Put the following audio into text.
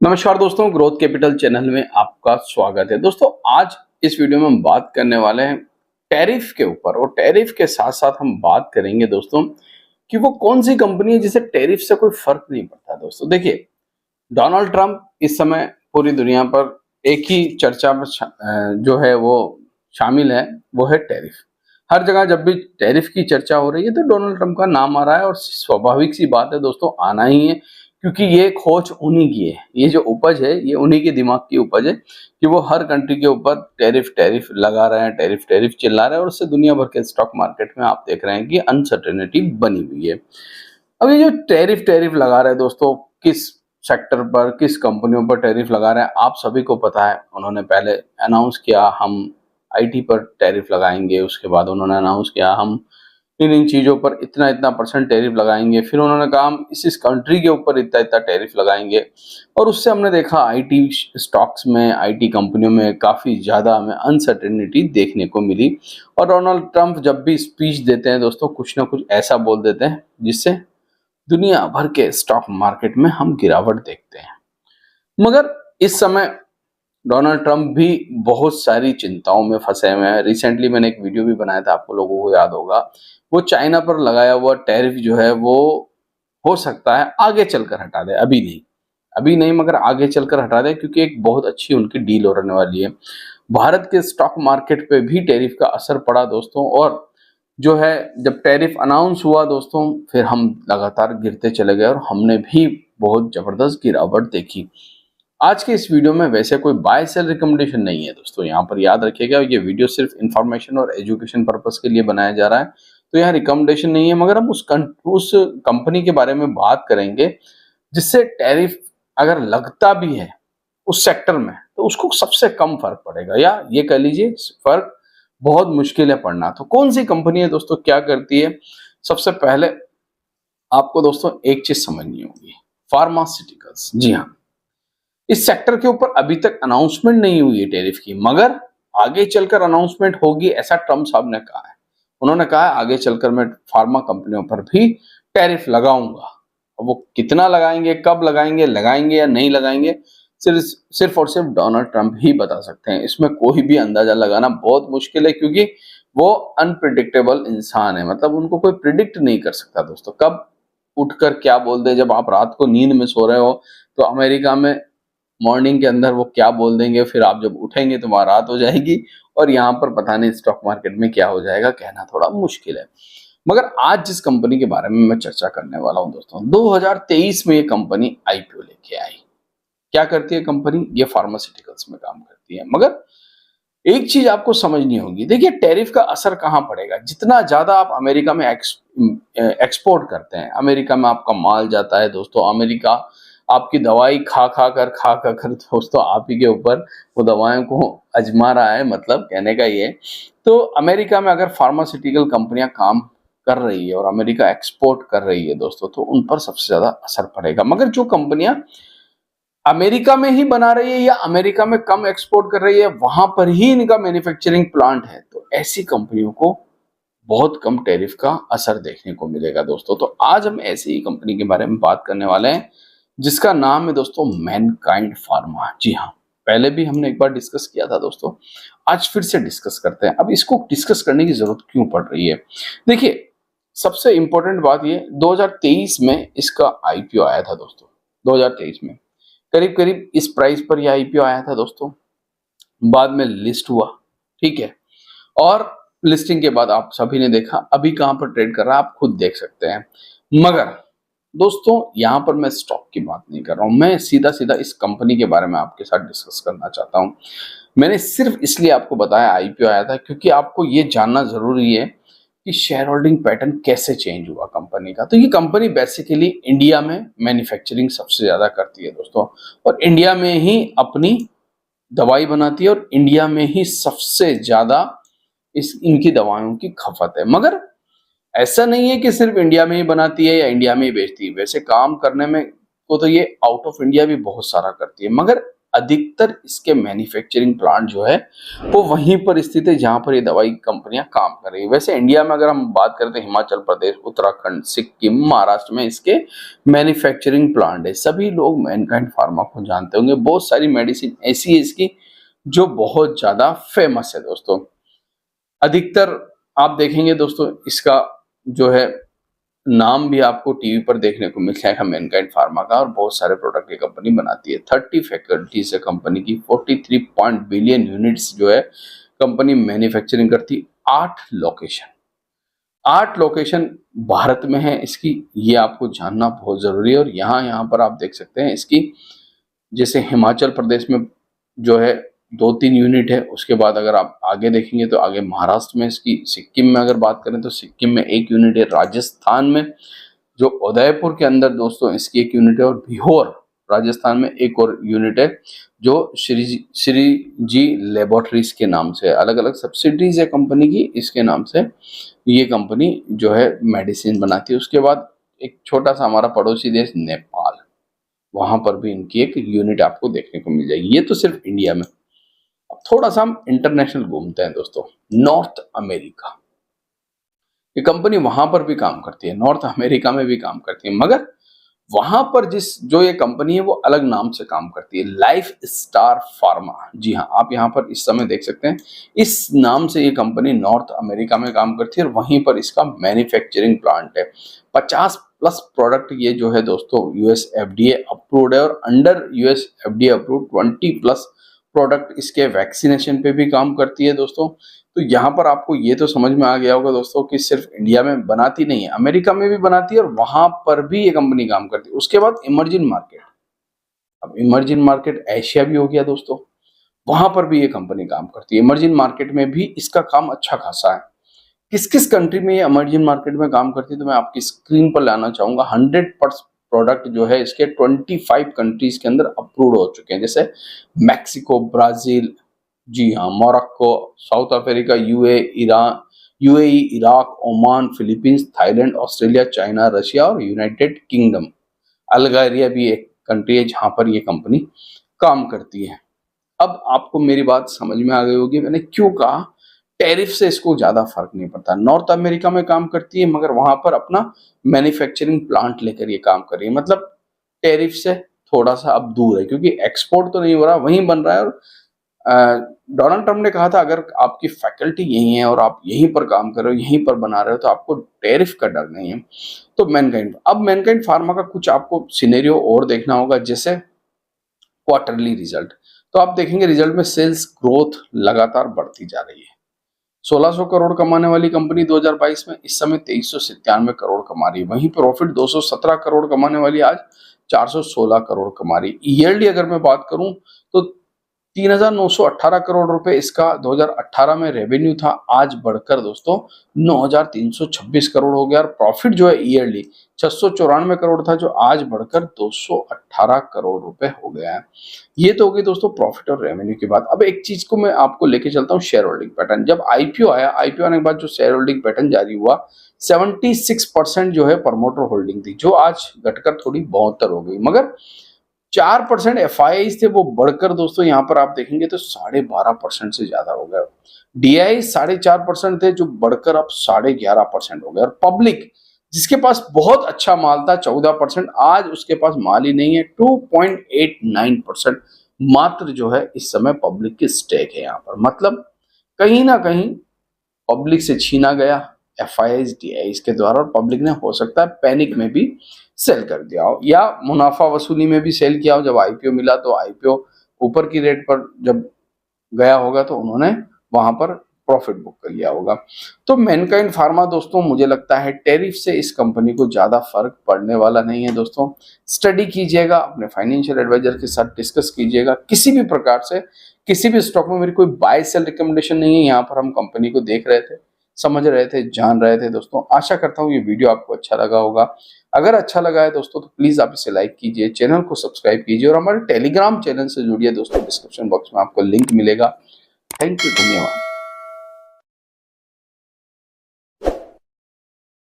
नमस्कार दोस्तों, growth capital channel में आपका स्वागत है। दोस्तों, आज इस वीडियो में हम बात करने वाले हैं टैरिफ के ऊपर और टैरिफ के साथ-साथ हम बात करेंगे दोस्तों कि वो कौन-सी कंपनी है जिसे टैरिफ से कोई फ़र्क नहीं पड़ता। दोस्तों देखिए, डोनाल्ड ट्रंप इस समय पूरी दुनिया पर एक ही चर्चा में जो है वो शामिल है, वो है टैरिफ। हर जगह जब भी टैरिफ की चर्चा हो रही है तो डोनाल्ड ट्रंप का नाम आ रहा है और स्वाभाविक सी बात है दोस्तों, आना ही है क्योंकि ये खोज उन्हीं की है। ये जो उपज है ये उन्हीं के दिमाग की उपज है कि वो हर कंट्री के ऊपर टैरिफ टैरिफ लगा रहे हैं, टैरिफ टैरिफ चिल्ला रहे हैं और उससे दुनिया भर के स्टॉक मार्केट में आप देख रहे हैं कि अनसर्टेनिटी बनी हुई है। अब ये जो टैरिफ टैरिफ लगा रहे हैं दोस्तों, किस सेक्टर पर, किस कंपनियों पर टैरिफ लगा रहे हैं, आप सभी को पता है। उन्होंने पहले अनाउंस किया हम आईटी पर टैरिफ लगाएंगे, उसके बाद उन्होंने अनाउंस किया हम इन चीज़ों पर इतना इतना परसेंट टैरिफ लगाएंगे, फिर उन्होंने कहा हम इस कंट्री के ऊपर इतना इतना टैरिफ लगाएंगे और उससे हमने देखा आईटी स्टॉक्स में, आईटी कंपनियों में काफ़ी ज़्यादा हमें अनसर्टेनिटी देखने को मिली। और डोनाल्ड ट्रंप जब भी स्पीच देते हैं दोस्तों, कुछ ना कुछ ऐसा बोल देते हैं जिससे दुनिया भर के स्टॉक मार्केट में हम गिरावट देखते हैं। मगर इस समय डोनाल्ड ट्रंप भी बहुत सारी चिंताओं में फंसे हुए हैं। रिसेंटली मैंने एक वीडियो भी बनाया था, आपको लोगों को याद होगा। वो चाइना पर लगाया हुआ टैरिफ जो है वो हो सकता है आगे चलकर हटा दे, अभी नहीं मगर आगे चलकर हटा दे, क्योंकि एक बहुत अच्छी उनकी डील होने वाली है। भारत के स्टॉक मार्केट पे भी टैरिफ का असर पड़ा दोस्तों, और जो है जब टैरिफ अनाउंस हुआ दोस्तों, फिर हम लगातार गिरते चले गए और हमने भी बहुत जबरदस्त गिरावट देखी। आज के इस वीडियो में वैसे कोई बाय सेल रिकमेंडेशन नहीं है दोस्तों, यहाँ पर याद रखिएगा ये वीडियो सिर्फ इंफॉर्मेशन और एजुकेशन पर्पस के लिए बनाया जा रहा है। तो यहाँ रिकमेंडेशन नहीं है, मगर हम उस कंपनी के बारे में बात करेंगे जिससे टैरिफ अगर लगता भी है उस सेक्टर में तो उसको सबसे कम फर्क पड़ेगा, या ये कह लीजिए फर्क बहुत मुश्किल है पड़ना। तो कौन सी कंपनी है दोस्तों, क्या करती है? सबसे पहले आपको दोस्तों एक चीज समझनी होगी, फार्मास्यूटिकल्स। जी हाँ, इस सेक्टर के ऊपर अभी तक अनाउंसमेंट नहीं हुई है टैरिफ की, मगर आगे चलकर अनाउंसमेंट होगी, ऐसा ट्रम्प साहब ने कहा है। उन्होंने कहा है आगे चलकर मैं फार्मा कंपनियों पर भी टैरिफ लगाऊंगा। अब वो कितना लगाएंगे, कब लगाएंगे या नहीं लगाएंगे, सिर्फ और सिर्फ डोनाल्ड ट्रंप ही बता सकते हैं। इसमें कोई भी अंदाजा लगाना बहुत मुश्किल है, क्योंकि वो अनप्रिडिक्टेबल इंसान है। मतलब उनको कोई प्रिडिक्ट नहीं कर सकता दोस्तों, कब उठकर क्या बोल दे। जब आप रात को नींद में सो रहे हो तो अमेरिका में मॉर्निंग के अंदर वो क्या बोल देंगे, फिर आप जब उठेंगे तो वहां रात हो जाएगी, और यहाँ पर पता नहीं स्टॉक मार्केट में क्या हो जाएगा, कहना थोड़ा मुश्किल है। मगर आज जिस कंपनी के बारे में मैं चर्चा करने वाला हूं दोस्तों, 2023 में ये कंपनी आईपीओ लेके आई। क्या करती है कंपनी? ये फार्मास्यूटिकल्स में काम करती है। मगर एक चीज आपको समझनी होगी, देखिए टैरिफ का असर कहां पड़ेगा। जितना ज्यादा आप अमेरिका में एक्सपोर्ट करते हैं, अमेरिका में आपका माल जाता है दोस्तों, अमेरिका आपकी दवाई खा कर दोस्तों आप ही के ऊपर वो दवाओं को आजमा रहा है, मतलब कहने का ये। तो अमेरिका में अगर फार्मास्यूटिकल कंपनियां काम कर रही है और अमेरिका एक्सपोर्ट कर रही है दोस्तों, तो उन पर सबसे ज्यादा असर पड़ेगा। मगर जो कंपनियां अमेरिका में ही बना रही है या अमेरिका में कम एक्सपोर्ट कर रही है, वहां पर ही इनका मैन्युफैक्चरिंग प्लांट है, तो ऐसी कंपनियों को बहुत कम टैरिफ का असर देखने को मिलेगा दोस्तों। तो आज हम ऐसी ही कंपनी के बारे में बात करने वाले हैं जिसका नाम है दोस्तों मैनकाइंड फार्मा। जी हाँ, पहले भी हमने एक बार डिस्कस किया था दोस्तों, आज फिर से डिस्कस करते हैं। अब इसको डिस्कस करने की जरूरत क्यों पड़ रही है? देखिए, सबसे इंपॉर्टेंट बात ये, 2023 में इसका आईपीओ आया था दोस्तों। 2023 में करीब करीब इस प्राइस पर यह आईपीओ आया था दोस्तों। बाद में लिस्ट हुआ, ठीक है, और लिस्टिंग के बाद आप सभी ने देखा अभी कहां पर ट्रेड कर रहा है, आप खुद देख सकते हैं। मगर दोस्तों यहां पर मैं स्टॉक की बात नहीं कर रहा हूं, मैं सीधा सीधा इस कंपनी के बारे में आपके साथ डिस्कस करना चाहता हूं। मैंने सिर्फ इसलिए आपको बताया आईपीओ आया था क्योंकि आपको ये जानना जरूरी है कि शेयर होल्डिंग पैटर्न कैसे चेंज हुआ कंपनी का। तो ये कंपनी बेसिकली इंडिया में मैन्युफैक्चरिंग सबसे ज्यादा करती है दोस्तों, और इंडिया में ही अपनी दवाई बनाती है, और इंडिया में ही सबसे ज्यादा इनकी दवाओं की खपत है। मगर ऐसा नहीं है कि सिर्फ इंडिया में ही बनाती है या इंडिया में ही बेचती है। वैसे काम करने में को तो ये आउट ऑफ इंडिया भी बहुत सारा करती है, मगर अधिकतर इसके मैन्युफैक्चरिंग प्लांट जो है वो वहीं पर स्थित है जहां पर ये दवाई कंपनियां काम कर रही है। वैसे इंडिया में अगर हम बात करते हैं हिमाचल प्रदेश, उत्तराखंड, सिक्किम, महाराष्ट्र में इसके मैन्युफैक्चरिंग प्लांट है। सभी लोग मैनकाइंड फार्मा को जानते होंगे। बहुत सारी मेडिसिन ऐसी है इसकी जो बहुत ज्यादा फेमस है दोस्तों। अधिकतर आप देखेंगे दोस्तों इसका जो है नाम भी आपको टीवी पर देखने को मिल जाएगा मैनकाइंड फार्मा का, और बहुत सारे प्रोडक्ट ये कंपनी बनाती है। 30 फैकल्टीज है कंपनी की, 43 बिलियन यूनिट्स जो है कंपनी मैन्युफैक्चरिंग करती। 8 लोकेशन भारत में है इसकी, ये आपको जानना बहुत जरूरी है। और यहाँ पर आप देख सकते हैं इसकी, जैसे हिमाचल प्रदेश में जो है 2-3 यूनिट है। उसके बाद अगर आप आगे देखेंगे तो आगे महाराष्ट्र में इसकी, सिक्किम में अगर बात करें तो सिक्किम में 1 यूनिट है, राजस्थान में जो उदयपुर के अंदर दोस्तों इसकी 1 यूनिट है, और बिहोर राजस्थान में 1 और यूनिट है जो श्री जी लेबोरेटरीज के नाम से। अलग अलग सब्सिडीज है कंपनी की, इसके नाम से ये कंपनी जो है मेडिसिन बनाती है। उसके बाद एक छोटा सा हमारा पड़ोसी देश नेपाल, वहां पर भी इनकी 1 यूनिट आपको देखने को मिल जाएगी। ये तो सिर्फ इंडिया में। अब थोड़ा सा हम इंटरनेशनल घूमते हैं दोस्तों। नॉर्थ अमेरिका, ये कंपनी वहां पर भी काम करती है, नॉर्थ अमेरिका में भी काम करती है, मगर वहां पर जो ये कंपनी है वो अलग नाम से काम करती है, लाइफ स्टार फार्मा। जी हाँ, आप यहाँ पर इस समय देख सकते हैं, इस नाम से ये कंपनी नॉर्थ अमेरिका में काम करती है और वहीं पर इसका मैन्युफैक्चरिंग प्लांट है। 50+ प्रोडक्ट ये जो है दोस्तों यूएस एफडीए अप्रूव्ड है, और under US FDA approved 20+ product इसके वैक्सीनेशन पे भी काम करती है दोस्तों। तो यहाँ पर आपको ये तो समझ में आ गया होगा दोस्तों कि सिर्फ इंडिया में बनाती नहीं है, अमेरिका में भी बनाती है और वहां पर भी ये कंपनी काम करती है। उसके बाद इमर्जिंग मार्केट, अब इमर्जिंग मार्केट एशिया भी हो गया दोस्तों, वहां पर भी ये कंपनी काम करती है। इमर्जिंग मार्केट में भी इसका काम अच्छा खासा है। किस किस कंट्री में ये इमर्जिंग मार्केट में काम करती है तो मैं आपकी स्क्रीन पर लाना चाहूंगा। 100% प्रोडक्ट जो है इसके 25 कंट्रीज के अंदर अप्रूव्ड हो चुके हैं, जैसे मैक्सिको, ब्राजील, जी हाँ, Morocco, south Africa, UAE, Iraq, Oman, Philippines, Thailand, Australia, China, Russia और यूनाइटेड किंगडम। अल्जीरिया भी एक कंट्री है जहां पर ये कंपनी काम करती है। अब आपको मेरी बात समझ में आ गई होगी मैंने क्यों कहा टैरिफ से इसको ज्यादा फर्क नहीं पड़ता। नॉर्थ अमेरिका में काम करती है मगर वहां पर अपना मैन्युफैक्चरिंग प्लांट लेकर ये काम कर रही है, मतलब टैरिफ से थोड़ा सा अब दूर है, क्योंकि एक्सपोर्ट तो नहीं हो रहा, वहीं बन रहा है। और डोनाल्ड ट्रम्प ने कहा था अगर आपकी फैकल्टी यही है और आप यहीं पर काम कर रहे हो, यहीं पर बना रहे हो, तो आपको टैरिफ का डर नहीं है। तो मैनकाइंड फार्मा का कुछ आपको सिनेरियो और देखना होगा, जैसे क्वार्टरली रिजल्ट। तो आप देखेंगे रिजल्ट में सेल्स ग्रोथ लगातार बढ़ती जा रही है। 1600 करोड़ कमाने वाली कंपनी 2022 में इस समय 2397 करोड़ कमा रही है। वहीं प्रॉफिट 217 करोड़ कमाने वाली आज 416 करोड़ कमा रही है। ईयरली अगर मैं बात करूं तो 3,918 करोड़ रुपए इसका 2018 में रेवेन्यू था, आज बढ़कर दोस्तों 9,326 करोड़ हो गया। और प्रॉफिट जो है ईयरली 694 करोड़ था, जो आज बढ़कर 218 करोड़ रुपए हो गया है। ये तो हो गई दोस्तों प्रॉफिट और रेवेन्यू की बात। अब एक चीज को मैं आपको लेके चलता हूँ, शेयर होल्डिंग पैटर्न। जब आईपीओ आया, आईपीओ आने के बाद जो शेयर होल्डिंग पैटर्न जारी हुआ, 76% जो है प्रमोटर होल्डिंग थी, जो आज घटकर थोड़ी 72 हो गई। मगर 4% एफआईआई थे, वो बढ़कर दोस्तों यहाँ पर आप देखेंगे तो 12.5% से ज्यादा हो गया। डीआई 4.5% थे, जो बढ़कर अब 11.5% हो गया। और पब्लिक जिसके पास बहुत अच्छा माल था 14%, आज उसके पास माल ही नहीं है। 2.89% मात्र जो है इस समय पब्लिक की स्टेक है यहाँ पर। मतलब कहीं ना कहीं पब्लिक से छीना गया एफआईआई डीआई के द्वारा, और पब्लिक ने हो सकता है पैनिक में भी सेल कर दिया हो या मुनाफा वसूली में भी सेल किया हो। जब आईपीओ मिला तो आईपीओ ऊपर की रेट पर जब गया होगा तो उन्होंने वहां पर प्रॉफिट बुक कर लिया होगा। तो मैनकाइंड फार्मा दोस्तों मुझे लगता है टैरिफ से इस कंपनी को ज्यादा फर्क पड़ने वाला नहीं है दोस्तों। स्टडी कीजिएगा, अपने फाइनेंशियल एडवाइजर के साथ डिस्कस कीजिएगा। किसी भी प्रकार से किसी भी स्टॉक में मेरी कोई बाय सेल रिकमेंडेशन नहीं है। यहाँ पर हम कंपनी को देख रहे थे, समझ रहे थे, जान रहे थे दोस्तों। आशा करता हूँ ये वीडियो आपको अच्छा लगा होगा। अगर अच्छा लगा है दोस्तों तो प्लीज आप इसे लाइक कीजिए, चैनल को सब्सक्राइब कीजिए और हमारे टेलीग्राम चैनल से जुड़िए दोस्तों। डिस्क्रिप्शन बॉक्स में आपको लिंक मिलेगा। थैंक यू, धन्यवाद।